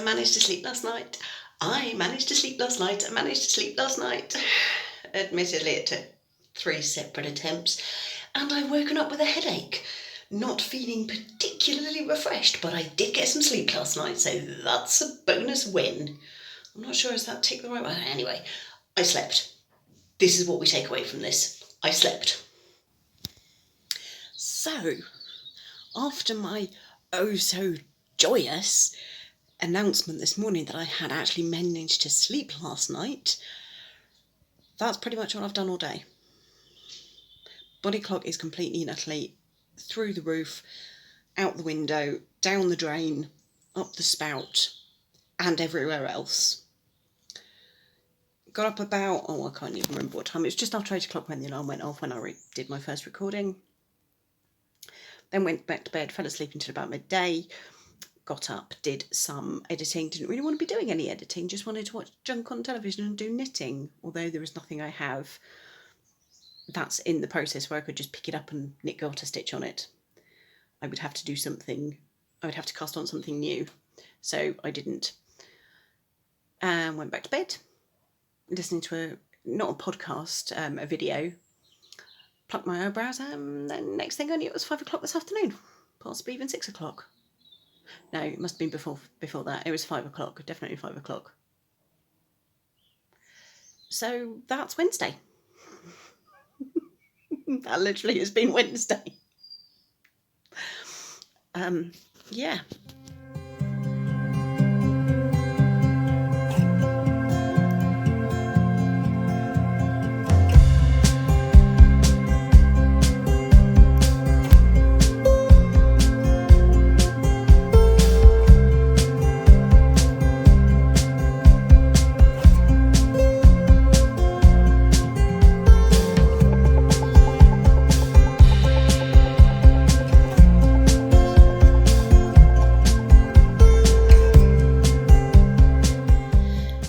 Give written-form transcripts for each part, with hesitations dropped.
I managed to sleep last night. I managed to sleep last night. I managed to sleep last night. Admittedly, it took 3 separate attempts, and I've woken up with a headache. Not feeling particularly refreshed, but I did get some sleep last night, so that's a bonus win. I'm not sure, is that tick the right way? Anyway, I slept. This is what we take away from this. I slept. So, after my oh so joyous announcement this morning that I had actually managed to sleep last night, that's pretty much all I've done all day. Body clock is completely and utterly through the roof, out the window, down the drain, up the spout, and everywhere else. Got up about, I can't even remember what time. It was just after 8 o'clock when the alarm went off when I did my first recording. Then went back to bed, fell asleep until about midday. Got up, did some editing. Didn't really want to be doing any editing, just wanted to watch junk on television and do knitting. Although there is nothing I have that's in the process where I could just pick it up and knit garter stitch on it. I would have to do something, I would have to cast on something new. So I didn't. And went back to bed, listening to not a podcast, a video. Plucked my eyebrows, and then next thing I knew it was 5 o'clock this afternoon. Possibly even 6 o'clock. No, it must have been before that. It was 5 o'clock, definitely 5 o'clock. So that's Wednesday. That literally has been Wednesday. Yeah.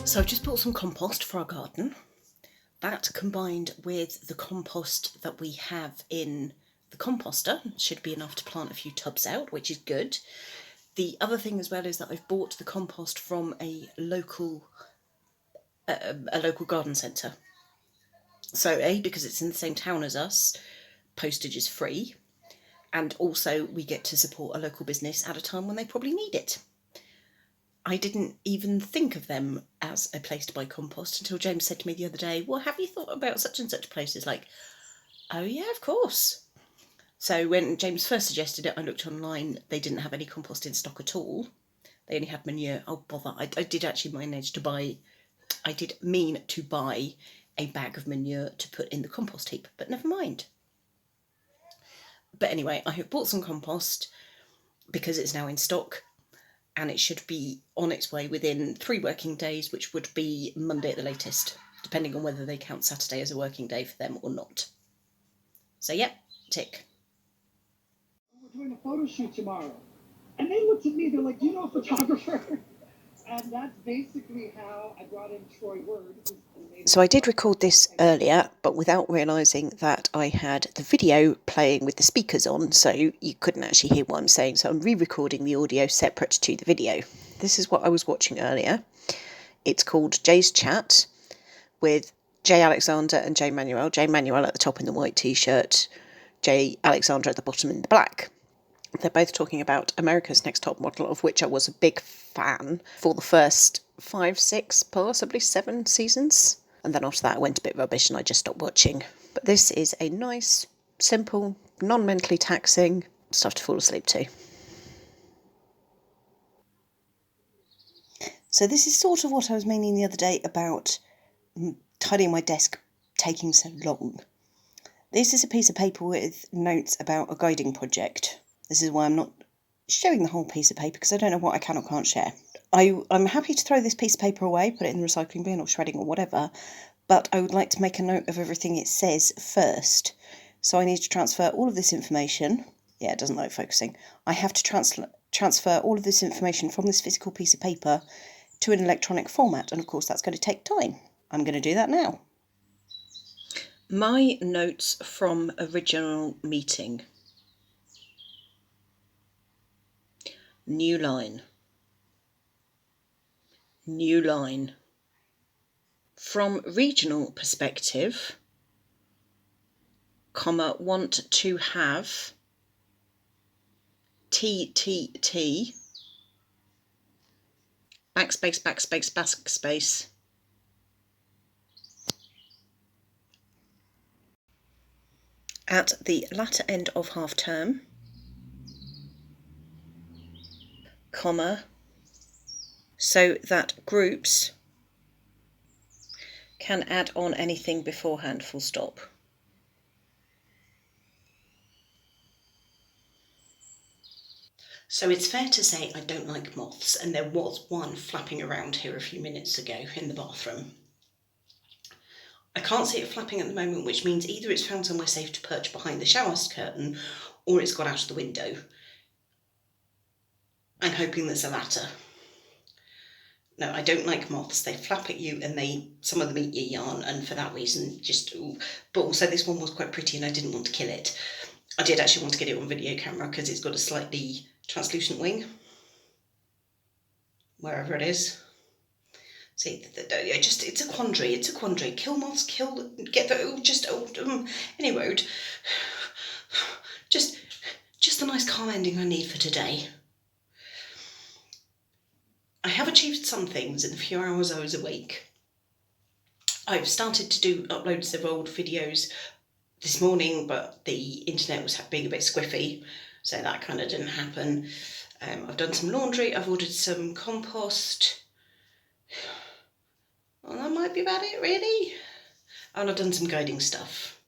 So I've just bought some compost for our garden. That combined with the compost that we have in the composter should be enough to plant a few tubs out, which is good. The other thing as well is that I've bought the compost from a local garden centre. So because it's in the same town as us, postage is free, and also we get to support a local business at a time when they probably need it. I didn't even think of them as a place to buy compost until James said to me the other day, well, have you thought about such and such places? Like, oh yeah, of course. So when James first suggested it, I looked online. They didn't have any compost in stock at all. They only had manure. Oh, bother. I did actually manage to buy, I did mean to buy a bag of manure to put in the compost heap, but never mind. But anyway, I have bought some compost because it's now in stock. And it should be on its way within 3 working days, which would be Monday at the latest, depending on whether they count Saturday as a working day for them or not. So, yeah, tick. We're doing a photo shoot tomorrow. And they looked at me, they're like, do you know a photographer? And that's basically how I brought in Troy Word. So I did record this earlier, but without realising that I had the video playing with the speakers on, so you couldn't actually hear what I'm saying. So I'm re-recording the audio separate to the video. This is what I was watching earlier. It's called Jay's Chat with Jay Alexander and Jay Manuel. Jay Manuel at the top in the white t-shirt, Jay Alexander at the bottom in the black. They're both talking about America's Next Top Model, of which I was a big fan for the first 5, 6, possibly 7 seasons. And then after that, I went a bit rubbish and I just stopped watching. But this is a nice, simple, non-mentally taxing stuff to fall asleep to. So this is sort of what I was meaning the other day about tidying my desk taking so long. This is a piece of paper with notes about a guiding project. This is why I'm not showing the whole piece of paper, because I don't know what I can or can't share. I'm happy to throw this piece of paper away, put it in the recycling bin or shredding or whatever, but I would like to make a note of everything it says first. So I need to transfer all of this information. Yeah, it doesn't like focusing. I have to transfer all of this information from this physical piece of paper to an electronic format, and of course that's going to take time. I'm going to do that now. My notes from original meeting. New line. new line. From regional perspective, comma, want to have TTT, backspace, backspace, backspace. At the latter end of half term, comma, so that groups can add on anything beforehand, full stop. So it's fair to say I don't like moths, and there was one flapping around here a few minutes ago in the bathroom. I can't see it flapping at the moment, which means either it's found somewhere safe to perch behind the shower curtain or it's got out of the window. I'm hoping there's the latter. No, I don't like moths. They flap at you and some of them eat your yarn, and for that reason, but also this one was quite pretty and I didn't want to kill it. I did actually want to get it on video camera because it's got a slightly translucent wing, wherever it is. See, it's a quandary. It's a quandary. Kill moths, anyway. Just the nice calm ending I need for today. I have achieved some things in the few hours I was awake. I've started to do uploads of old videos this morning, but the internet was being a bit squiffy, so that kind of didn't happen. I've done some laundry. I've ordered some compost. Well, that might be about it, really. And I've done some guiding stuff.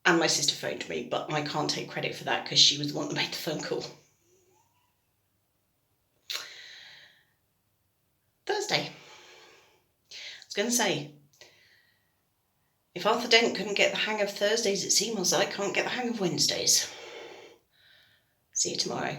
And my sister phoned me, but I can't take credit for that because she was the one that made the phone call. Thursday. I was going to say, if Arthur Dent couldn't get the hang of Thursdays at CMOS, I can't get the hang of Wednesdays. See you tomorrow.